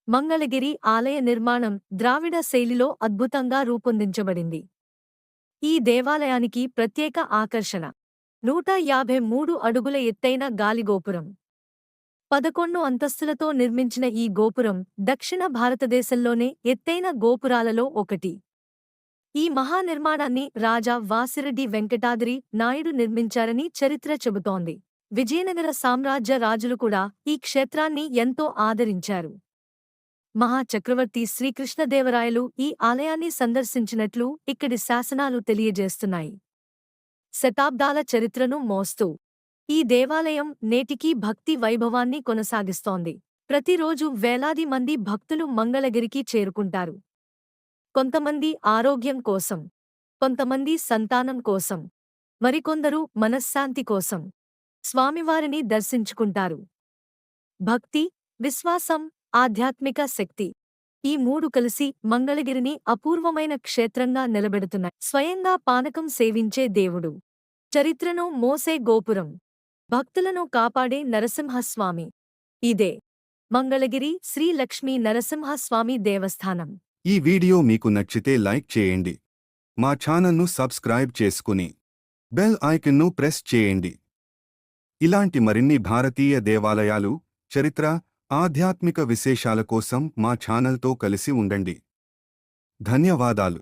మంగళగిరి ఆలయ నిర్మాణం ద్రావిడ శైలిలో అద్భుతంగా రూపొందించబడింది. ఈ దేవాలయానికి ప్రత్యేక ఆకర్షణ 153 అడుగుల ఎత్తైన గాలిగోపురం. 11 అంతస్తులతో నిర్మించిన ఈ గోపురం దక్షిణ భారతదేశంలోనే ఎత్తైన గోపురాలలో ఒకటి. ఈ మహానిర్మాణాన్ని రాజా వాసిరెడ్డి వెంకటాద్రి నాయుడు నిర్మించారని చరిత్ర చెబుతోంది. విజయనగర సామ్రాజ్య రాజులు కూడా ఈ క్షేత్రాన్ని ఎంతో ఆదరించారు. మహాచక్రవర్తి శ్రీకృష్ణదేవరాయలు ఈ ఆలయాన్ని సందర్శించినట్లు ఇక్కడి శాసనాలు తెలియజేస్తున్నాయి. శతాబ్దాల చరిత్రను మోస్తూ ఈ దేవాలయం నేటికీ భక్తి వైభవాన్ని కొనసాగిస్తోంది. ప్రతిరోజు వేలాది మంది భక్తులు మంగళగిరికి చేరుకుంటారు. కొంతమంది ఆరోగ్యం కోసం, కొంతమంది సంతానం కోసం, మరికొందరు మనశ్శాంతి కోసం స్వామివారిని దర్శించుకుంటారు. భక్తి, విశ్వాసం, ఆధ్యాత్మిక శక్తి ఈ మూడు కలిసి మంగళగిరిని అపూర్వమైన క్షేత్రంగా నిలబెడుతున్నాయి. స్వయంగా పానకం సేవించే దేవుడు, చరిత్రను మోసే గోపురం, భక్తులను కాపాడే నరసింహస్వామి. ఇదే మంగళగిరి శ్రీ లక్ష్మీ నరసింహస్వామి దేవస్థానం. ఈ వీడియో మీకు నచ్చితే లైక్ చేయండి. మా ఛానల్ను సబ్స్క్రైబ్ చేసుకుని బెల్ ఐకాన్ను ప్రెస్ చేయండి. ఇలాంటి మరిన్ని భారతీయ దేవాలయాలు, చరిత్ర, ఆధ్యాత్మిక విశేషాల కోసం మా ఛానల్తో కలిసి ఉండండి. ధన్యవాదాలు.